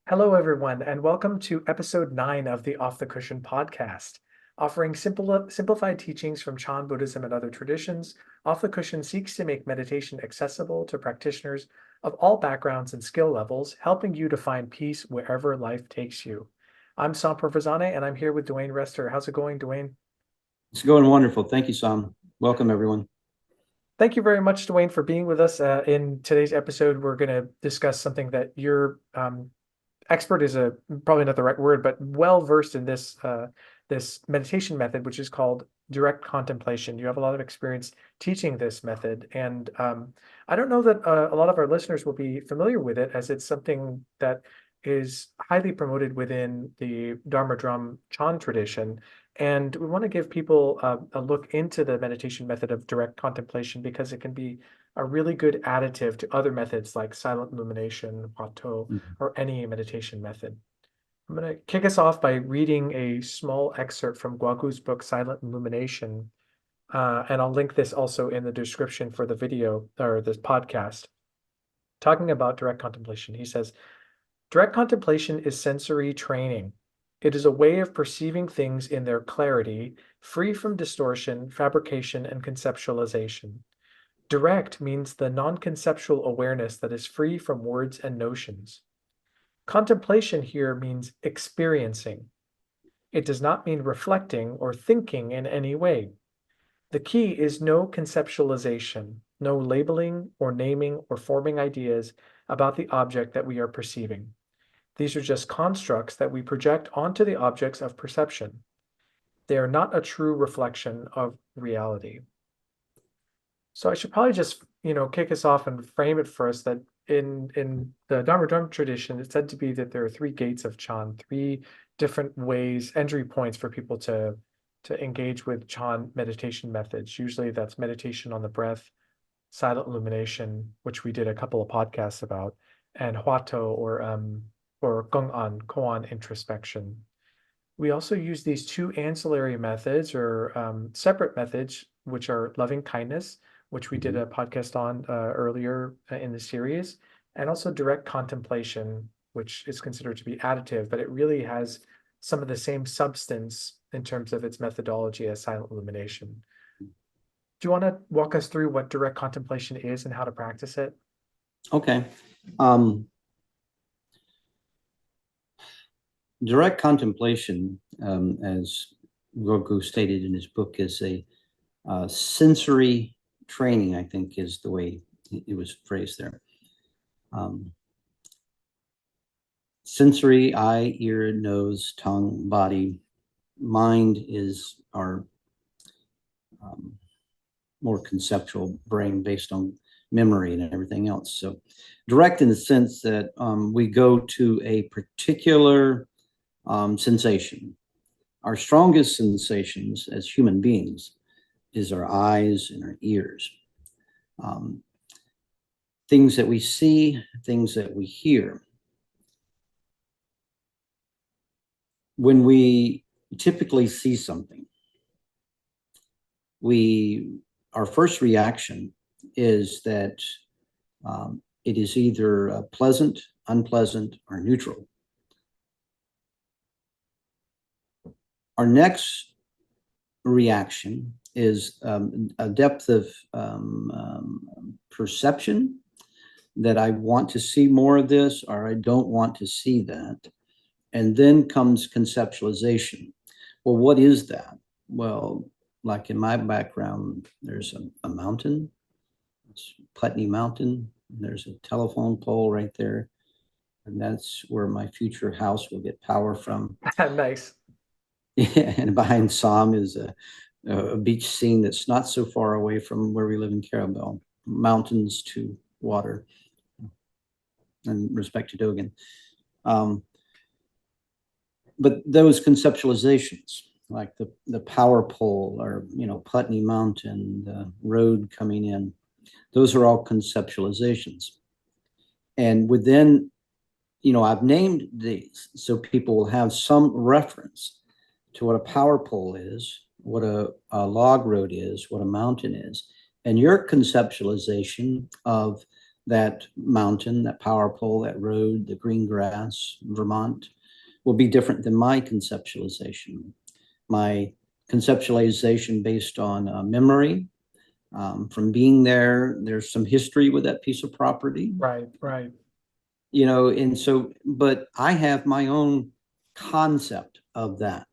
Hello, everyone, and welcome to episode 9 of the Off the Cushion podcast. Offering simplified teachings from Chan Buddhism and other traditions, Off the Cushion seeks to make meditation accessible to practitioners of all backgrounds and skill levels, helping you to find peace wherever life takes you. I'm Sam Provazane, and I'm here with Dwayne Rester. How's it going, Dwayne? It's going wonderful. Thank you, Sam. Welcome, everyone. Thank you very much, Dwayne, for being with us. In today's episode, we're going to discuss something that you're expert is a probably not the right word, but well versed in this meditation method, which is called direct contemplation. You have a lot of experience teaching this method, and I don't know that a lot of our listeners will be familiar with it, as it's something that is highly promoted within the Dharma Drum Chan tradition. And we want to give people a look into the meditation method of direct contemplation because it can be a really good additive to other methods like silent illumination, Huatou, Mhm. or any meditation method. I'm going to kick us off by reading a small excerpt from Guagu's book, Silent Illumination. And I'll link this also in the description for the video or this podcast. Talking about direct contemplation, he says, direct contemplation is sensory training. It is a way of perceiving things in their clarity, free from distortion, fabrication, and conceptualization. Direct means the non-conceptual awareness that is free from words and notions. Contemplation here means experiencing. It does not mean reflecting or thinking in any way. The key is no conceptualization, no labeling or naming or forming ideas about the object that we are perceiving. These are just constructs that we project onto the objects of perception. They are not a true reflection of reality. So I should probably just, kick us off and frame it for us that in the Dharma Drum tradition, it's said to be that there are three gates of Chan, three different ways, entry points for people to engage with Chan meditation methods. Usually that's meditation on the breath, silent illumination, which we did a couple of podcasts about, and Huatou or Gong'an, koan introspection. We also use these two ancillary methods or separate methods, which are loving kindness, which we did Mhm. a podcast on earlier in the series, and also direct contemplation, which is considered to be additive, but it really has some of the same substance in terms of its methodology as silent illumination. Do you want to walk us through what direct contemplation is and how to practice it? Okay. Um, Direct contemplation, as Goku stated in his book, is a sensory training, I think is the way it was phrased there. Um, Sensory, eye, ear, nose, tongue, body. Mind is our um, more conceptual brain based on memory and everything else. So direct in the sense that we go to a particular sensation. Our strongest sensations as human beings is our eyes and our ears. Um, Things that we see, things that we hear. When we typically see something, our first reaction is that it is either pleasant, unpleasant, or neutral. Our next reaction is a depth of perception that I want to see more of this or I don't want to see that. And then comes conceptualization. Well, what is that? Well, like in my background, there's a mountain, it's Putney Mountain. There's a telephone pole right there. And that's where my future house will get power from. Nice. And behind Som is a beach scene that's not so far away from where we live in Carabel, mountains to water, and respect to Dogen. Um, but those conceptualizations, like the power pole or Putney Mountain, the road coming in, those are all conceptualizations. And within, I've named these so people will have some reference to what a power pole is, what a log road is, what a mountain is, and your conceptualization of that mountain, that power pole, that road, the green grass, Vermont, will be different than my conceptualization. My conceptualization based on memory from being there. There's some history with that piece of property. Right, right. You know, and so, but I have my own concept of that.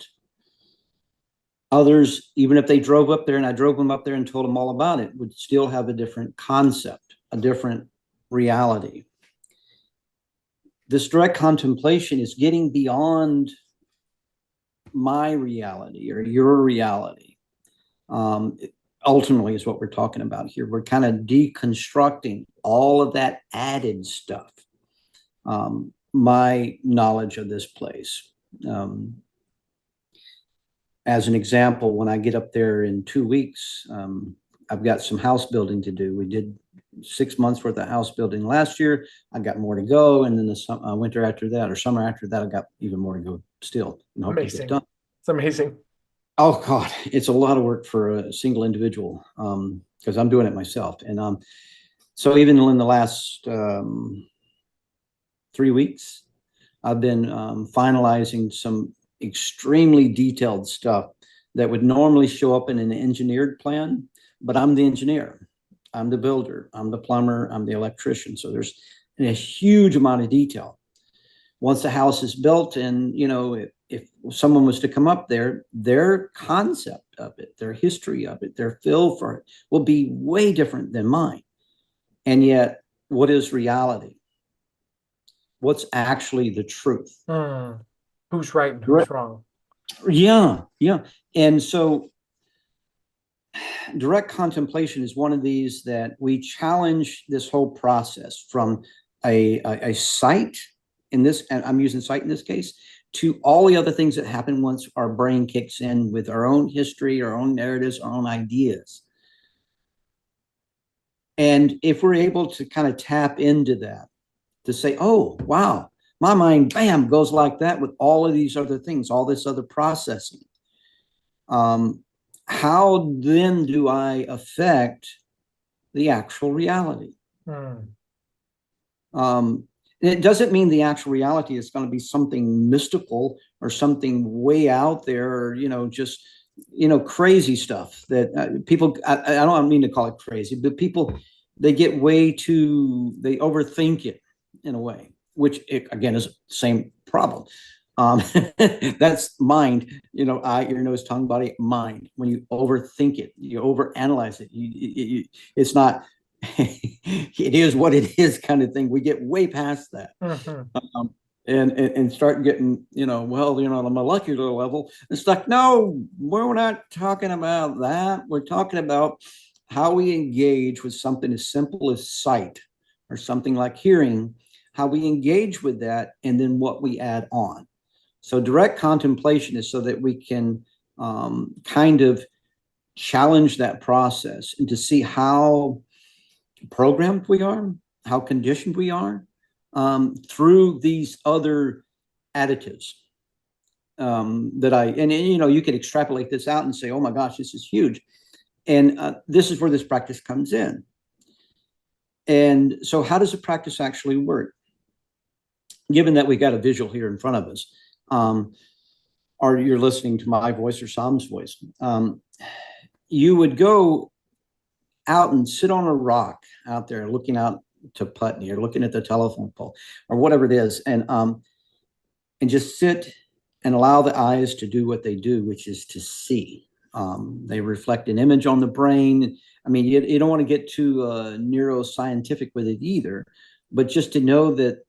Others, even if they drove up there and I drove them up there and told them all about it, would still have a different concept, a different reality. This direct contemplation is getting beyond my reality or your reality. Ultimately is what we're talking about here. We're kind of deconstructing all of that added stuff. My knowledge of this place. As an example, when I get up there in 2 weeks, I've got some house building to do. We did 6 months worth of house building last year. I got more to go. And then the winter after that or summer after that, I got even more to go still and hope to get Amazing. done. It's amazing. Oh God, it's a lot of work for a single individual because I'm doing it myself. And so even in the last 3 weeks, I've been finalizing some extremely detailed stuff that would normally show up in an engineered plan, but I'm the engineer, I'm the builder, I'm the plumber, I'm the electrician. So there's a huge amount of detail. Once the house is built, and you know, if someone was to come up there, their concept of it, their history of it, their feel for it will be way different than mine. And yet, what is reality? What's actually the truth? Who's right and who's wrong? Yeah, yeah. And so direct contemplation is one of these that we challenge this whole process from a sight in this, and I'm using sight in this case, to all the other things that happen once our brain kicks in with our own history, our own narratives, our own ideas. And if we're able to kind of tap into that, to say, oh, wow, my mind, bam, goes like that with all of these other things, all this other processing. How then do I affect the actual reality? It doesn't mean the actual reality is going to be something mystical or something way out there, or, you know, just, you know, crazy stuff that people, I don't mean to call it crazy, but people, they get way too, they overthink it in a way, which again is the same problem. That's mind, you know, eye, ear, nose, tongue, body, mind. When you overthink it, you overanalyze it. It's not, it is what it is kind of thing. We get way past that. And start getting, you know, well, you know, on a molecular level, it's like, no, we're not talking about that. We're talking about how we engage with something as simple as sight or something like hearing, how we engage with that, and then what we add on. So direct contemplation is so that we can kind of challenge that process and to see how programmed we are, how conditioned we are through these other additives and you know, you could extrapolate this out and say, oh my gosh, this is huge. And this is where this practice comes in. And so how does the practice actually work? Given that we got a visual here in front of us, or you're listening to my voice or Sam's voice, you would go out and sit on a rock out there looking out to Putney or looking at the telephone pole or whatever it is, and just sit and allow the eyes to do what they do, which is to see. They reflect an image on the brain. I mean, you don't want to get too neuroscientific with it either, but just to know that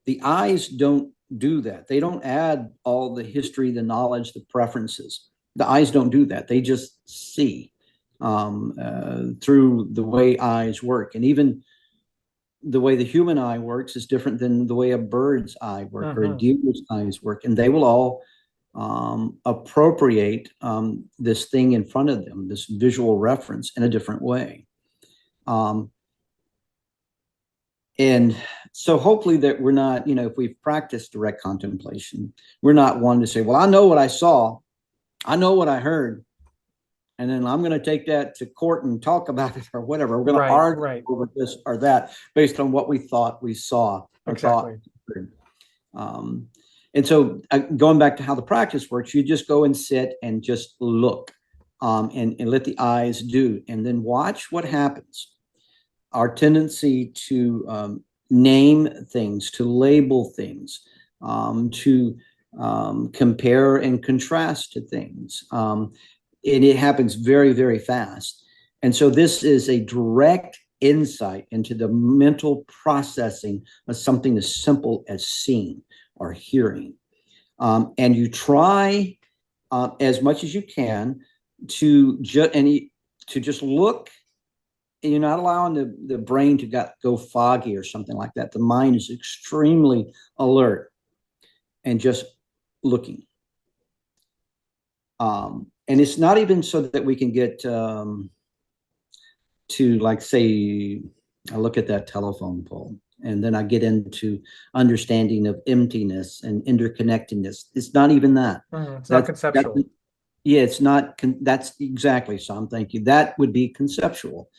the eyes don't do that. They don't add all the history, the knowledge, the preferences. The eyes don't do that. They just see through the way eyes work. And even the way the human eye works is different than the way a bird's eye works or a deer's eyes work. And they will all appropriate this thing in front of them, this visual reference, in a different way. And so hopefully that we're not, you know, if we've practiced direct contemplation, we're not one to say, well, I know what I saw, I know what I heard, and then I'm going to take that to court and talk about it or whatever. We're going to Right, argue right. over this or that based on what we thought we saw or thought. Exactly. Um, and so going back to how the practice works, you just go and sit and just look, and let the eyes do, and then watch what happens. Our tendency to name things, to label things, to compare and contrast to things. And it happens very, very fast. And so this is a direct insight into the mental processing of something as simple as seeing or hearing. And you try as much as you can to just look, and you're not allowing the brain to go foggy or something like that. The mind is extremely alert and just looking. And it's not even so that we can get to, like, say, I look at that telephone pole and then I get into understanding of emptiness and interconnectedness. It's not even that. It's not conceptual. Yeah, it's not. That's exactly, Sam. Thank you. That would be conceptual.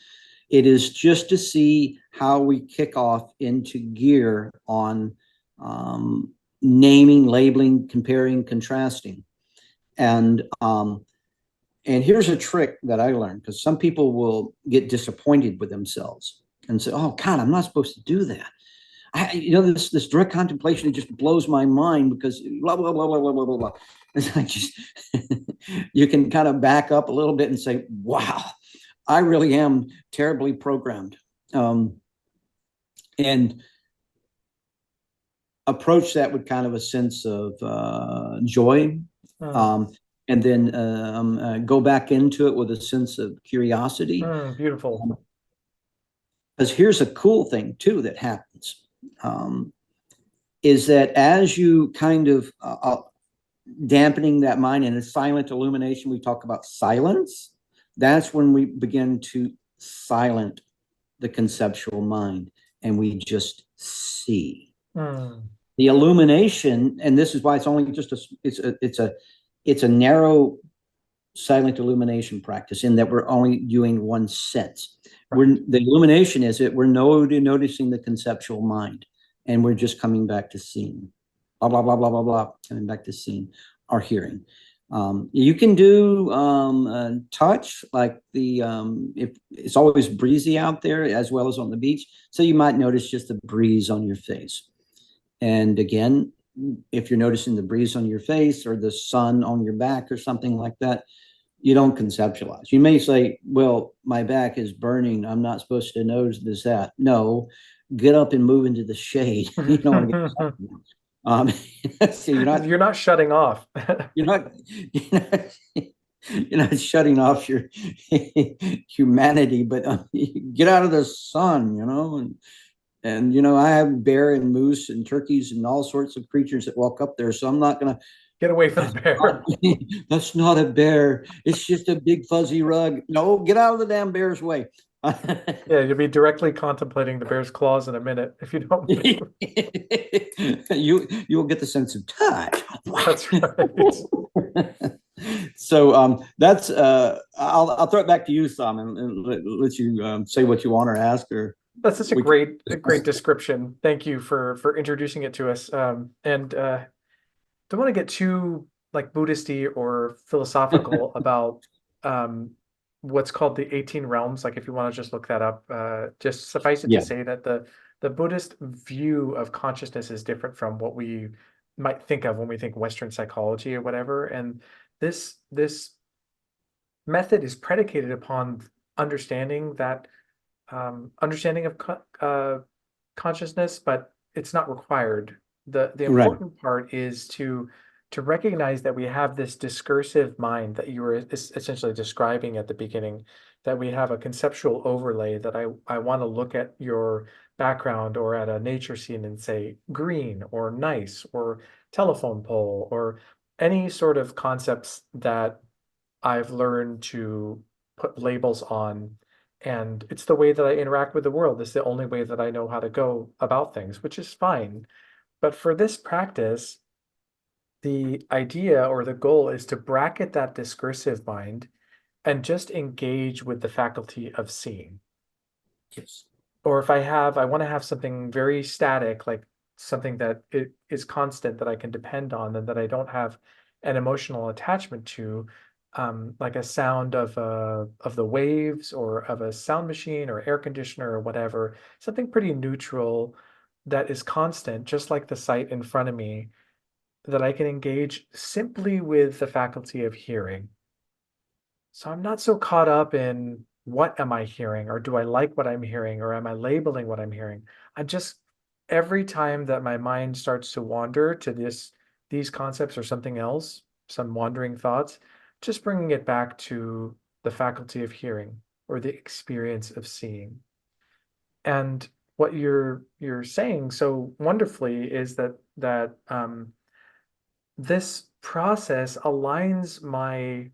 It is just to see how we kick off into gear on naming, labeling, comparing, contrasting. And here's a trick that I learned, because some people will get disappointed with themselves and say, "Oh God, I'm not supposed to do that." This direct contemplation, it just blows my mind because blah blah blah blah blah blah blah. It's like, just you can kind of back up a little bit and say, "Wow, I really am terribly programmed," and approach that with kind of a sense of joy, and then go back into it with a sense of curiosity. Beautiful. Because here's a cool thing too that happens, is that as you kind of dampening that mind in a silent illumination, we talk about silence. That's when we begin to silent the conceptual mind and we just see. The illumination, and this is why it's only just it's a narrow silent illumination practice, in that we're only doing one sense. The illumination is that we're noticing the conceptual mind, and we're just coming back to seeing. Blah blah blah blah blah blah. Coming back to seeing or hearing. You can do touch, like if it's always breezy out there as well as on the beach, so you might notice just the breeze on your face. And again, if you're noticing the breeze on your face or the sun on your back or something like that, you don't conceptualize. You may say, well, my back is burning, I'm not supposed to notice that. No, get up and move into the shade. You don't want to get so you're not shutting off. you're not you're not shutting off your humanity, but get out of the sun, and I have bear and moose and turkeys and all sorts of creatures that walk up there, so I'm not gonna get away from the bear. That's not a bear, it's just a big fuzzy rug. No, get out of the damn bear's way. Yeah, you'll be directly contemplating the bear's claws in a minute if you don't move. You'll get the sense of touch. That's right. So that's I'll throw it back to you, Sam, and let you say what you want or ask. Or that's such a great description. Thank you for introducing it to us. And don't want to get too like Buddhisty or philosophical about what's called the 18 realms. Like, if you want to just look that up, just suffice it to say that the Buddhist view of consciousness is different from what we might think of when we think Western psychology or whatever. And this method is predicated upon understanding that understanding of consciousness, but it's not required. The important part is to recognize that we have this discursive mind that you were essentially describing at the beginning, that we have a conceptual overlay, that I want to look at your background or at a nature scene and say green or nice or telephone pole or any sort of concepts that I've learned to put labels on. And it's the way that I interact with the world. It's the only way that I know how to go about things, which is fine. But for this practice, the idea or the goal is to bracket that discursive mind and just engage with the faculty of seeing. Yes. Or if I want to have something very static, like something that it is constant that I can depend on and that I don't have an emotional attachment to, like a sound of the waves or of a sound machine or air conditioner or whatever, something pretty neutral that is constant, just like the sight in front of me, that I can engage simply with the faculty of hearing. So I'm not so caught up in what am I hearing, or do I like what I'm hearing, or am I labeling what I'm hearing? I just, every time that my mind starts to wander to these concepts or something else, some wandering thoughts, just bringing it back to the faculty of hearing or the experience of seeing. And what you're saying so wonderfully is that this process aligns my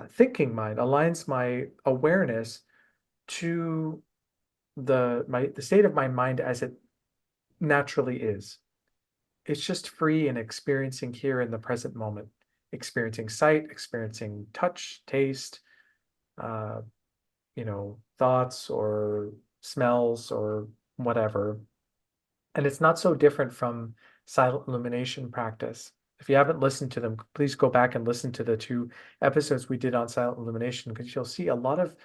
thinking mind, aligns my awareness to the state of my mind as it naturally is. It's just free and experiencing here in the present moment, experiencing sight, experiencing touch, taste, uh, thoughts or smells or whatever. And it's not so different from silent illumination practice. If you haven't listened to them, please go back and listen to the 2 episodes we did on silent illumination, because you'll see a lot of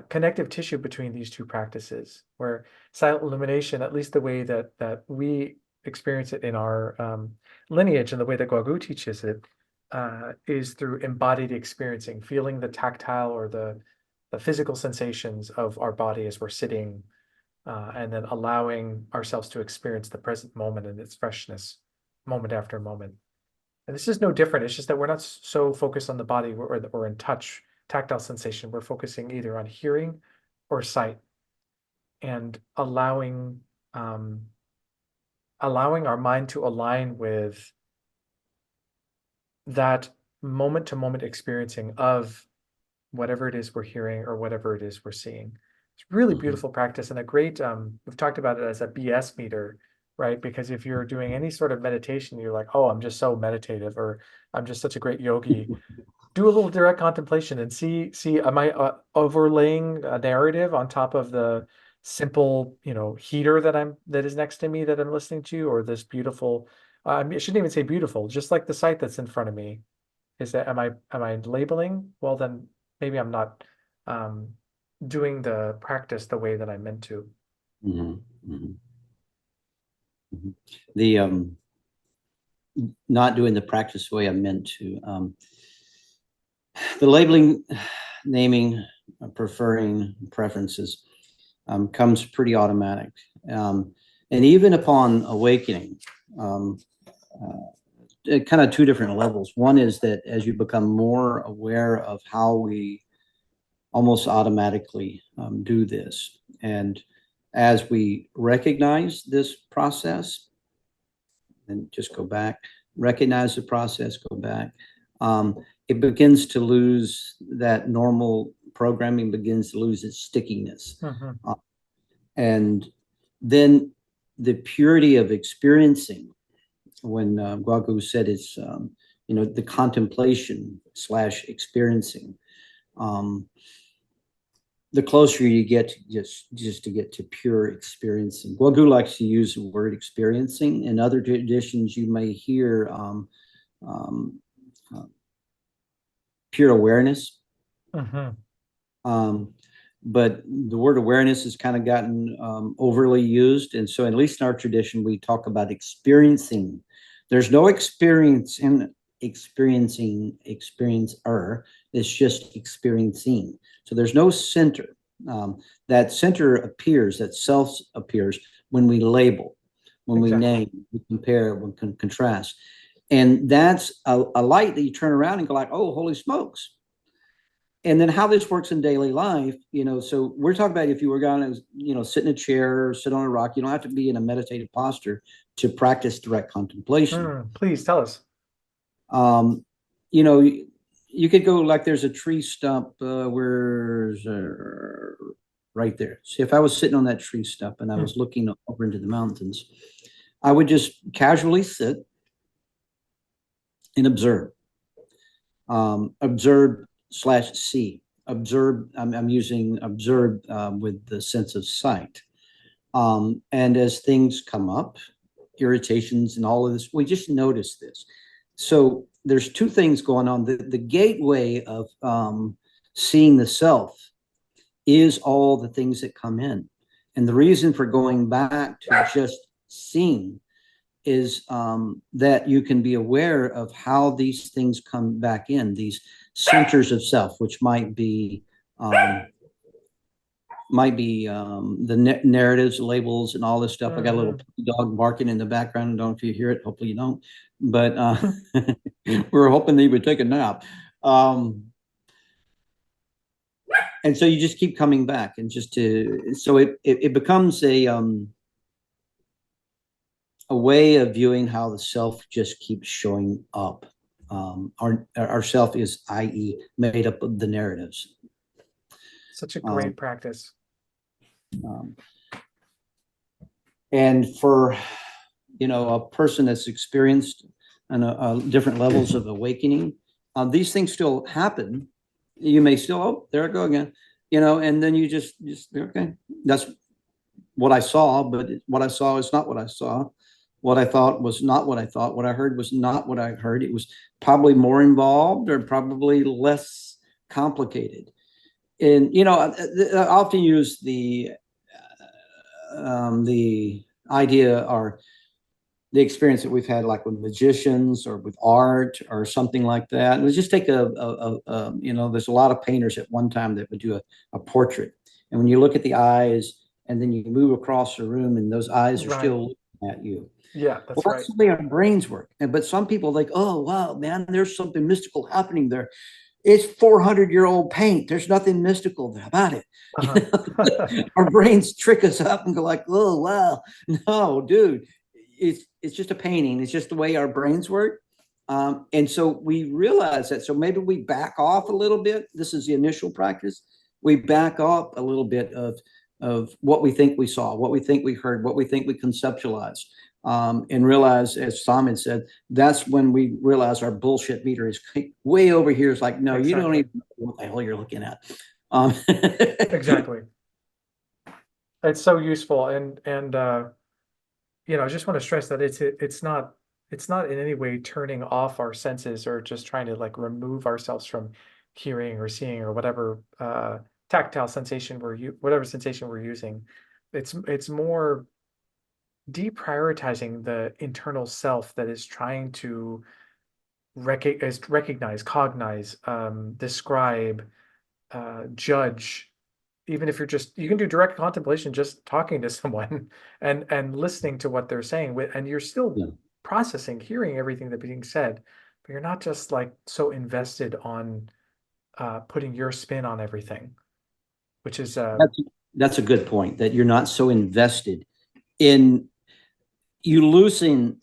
connective tissue between these two practices. Where silent illumination, at least the way that we experience it in our lineage and the way that Guagu teaches it, is through embodied experiencing, feeling the tactile or the physical sensations of our body as we're sitting, and then allowing ourselves to experience the present moment and its freshness moment after moment. And this is no different. It's just that we're not so focused on the body or in touch, tactile sensation. We're focusing either on hearing or sight, and um, allowing our mind to align with that moment to moment experiencing of whatever it is we're hearing or whatever it is we're seeing. It's really Mhm. beautiful practice and a great, we've talked about it as a BS meter, right? Because if you're doing any sort of meditation, you're like, oh, I'm just so meditative, or I'm just such a great yogi. Do a little direct contemplation and see, am I overlaying a narrative on top of the simple, heater that is next to me that I'm listening to, or this beautiful, I mean, I shouldn't even say beautiful, just like the sight that's in front of me. Is that am I labeling? Well, then maybe I'm not um, doing the practice the way that I meant to. Mhm. Mhm. Mhm. The not doing the practice the way I meant to. The labeling, naming, preferring preferences comes pretty automatic. And even upon awakening, um, kind of 2 different levels. One is that as you become more aware of how we almost automatically do this, and as we recognize this process, and just go back, recognize the process, go back, it begins to lose that normal programming, begins to lose its stickiness. Mhm. Uh, and then the purity of experiencing, when Guagu said it's, the contemplation slash experiencing, um, the closer you get to just to get to pure experiencing. Guagu likes to use the word experiencing. In other traditions, you may hear um, uh, pure awareness. Mhm. Um, but the word awareness has kind of gotten overly used. And so, at least in our tradition, we talk about experiencing. There's no experience in experiencing, experiencer. It's just experiencing. So there's no center. That center appears, that self appears when we label, when we Exactly. name, we compare, we can contrast. And that's a light that you turn around and go like, oh, holy smokes. And then how this works in daily life, so we're talking about if you were going to, sit in a chair or sit on a rock, you don't have to be in a meditative posture to practice direct contemplation. Please tell us. Um, you know, you could go like there's a tree stump, where's right there. See, if I was sitting on that tree stump and I Hmm. was looking over into the mountains, I would just casually sit and observe. Observe slash see. Observe, I'm using observe with the sense of sight. And as things come up, irritations and all of this, we just notice this. So there's two things going on. The gateway of seeing the self is all the things that come in. And the reason for going back to just seeing is that you can be aware of how these things come back in, these centers of self, which might be the narratives, labels, and all this stuff. I got a little dog barking in the background. I don't know if you hear it. Hopefully you don't. But we were hoping that he would take a nap. And so you just keep coming back, and so it becomes a way of viewing how the self just keeps showing up. Our self is, i.e., made up of the narratives. Such a great practice. And for a person that's experienced different levels of awakening, these things still happen. You may still, oh, there I go again, and then you just okay, that's what I saw, but what I saw is not what I saw. What I thought was not what I thought. What I heard was not what I heard. It was probably more involved or probably less complicated. And I often use the idea or the experience that we've had, like with magicians or with art or something like that. And let's just take there's a lot of painters at one time that would do a portrait. And when you look at the eyes and then you move across the room and those eyes are still looking at you. Yeah, that's right. That's the way our brains work. But some people are like, oh, wow, man, there's something mystical happening there. It's 400-year-old paint. There's nothing mystical about it. Our brains trick us up and go like, oh, wow. No, dude, it's just a painting. It's just the way our brains work. And so we realize that. So maybe we back off a little bit. This is the initial practice. We back off a little bit of what we think we saw, what we think we heard, what we think we conceptualized. And realize, as Simon said, that's when we realize our bullshit meter is way over here. It's like, no, exactly. You don't even know what the hell you're looking at. Exactly. It's so useful. And I just want to stress that it's not in any way turning off our senses or just trying to like remove ourselves from hearing or seeing or whatever tactile sensation whatever sensation we're using. It's more deprioritizing the internal self that is trying to recognize, cognize, describe, judge. Even if you can do direct contemplation just talking to someone and listening to what they're saying, and you're still processing, hearing everything that's being said, but you're not just like so invested on putting your spin on everything, which is that's a good point, that you're not so invested in. You loosen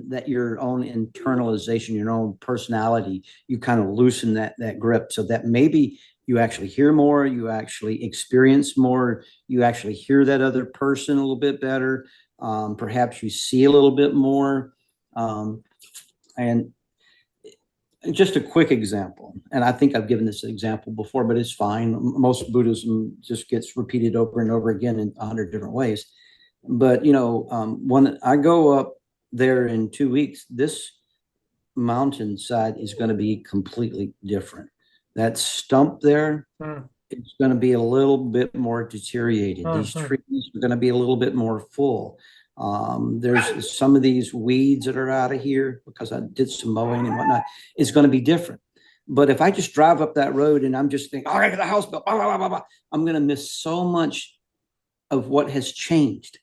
that your own internalization, your own personality, you kind of loosen that grip, so that maybe you actually hear more, you actually experience more, you actually hear that other person a little bit better. Perhaps you see a little bit more. And just a quick example, and I think I've given this example before, but it's fine. Most Buddhism just gets repeated over and over again in 100 different ways. But, when I go up there in 2 weeks, this mountainside is going to be completely different. That stump there, it's going to be a little bit more deteriorated. These trees are going to be a little bit more full. There's some of these weeds that are out of here because I did some mowing and whatnot. It's going to be different. But if I just drive up that road and I'm just thinking, all right, the house built, blah, blah, blah, blah, I'm going to miss so much of what has changed.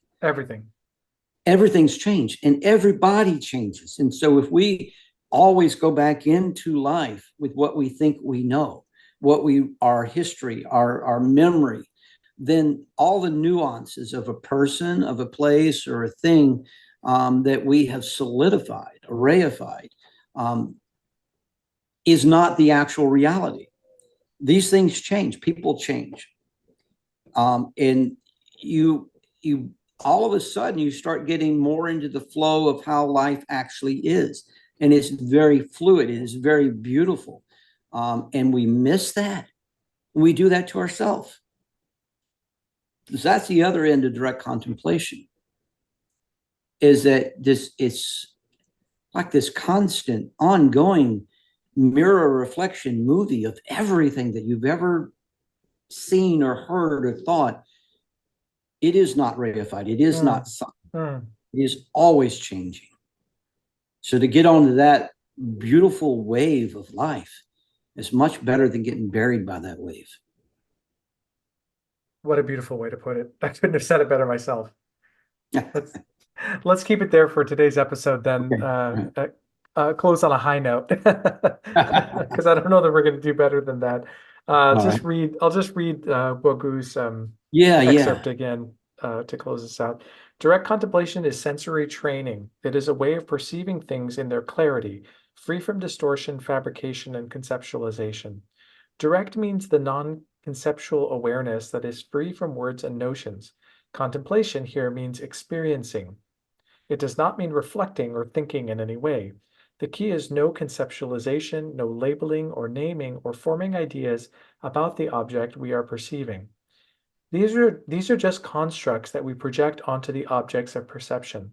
Everything's changed, and everybody changes. And so if we always go back into life with what we think we know, our history, our memory, then all the nuances of a person, of a place, or a thing that we have solidified, reified, is not the actual reality. These things change. People change. And you all of a sudden you start getting more into the flow of how life actually is, and it's very fluid. It is very beautiful. And we miss that. We do that to ourselves. That's the other end of direct contemplation, is that it's like this constant, ongoing mirror reflection movie of everything that you've ever seen or heard or thought. It is not reified. It is not something. It is always changing. So to get onto that beautiful wave of life is much better than getting buried by that wave. What a beautiful way to put it. I couldn't have said it better myself. Let's keep it there for today's episode then. Okay. Close on a high note because I don't know that we're going to do better than that. I'll just read Bogu's excerpt again to close this out. Direct contemplation is sensory training. It is a way of perceiving things in their clarity, free from distortion, fabrication, and conceptualization. Direct means the non-conceptual awareness that is free from words and notions. Contemplation here means experiencing. It does not mean reflecting or thinking in any way. The key is no conceptualization, no labeling or naming or forming ideas about the object we are perceiving. These are just constructs that we project onto the objects of perception.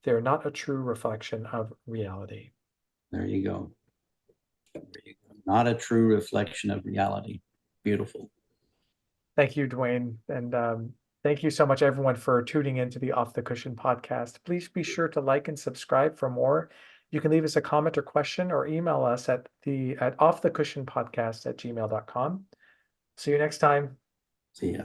They are not a true reflection of reality. There you go. Not a true reflection of reality. Beautiful. Thank you, Dwayne. And thank you so much, everyone, for tuning into the Off the Cushion podcast. Please be sure to like and subscribe for more. You can leave us a comment or question or email us at offthecushionpodcast@gmail.com. See you next time. See ya.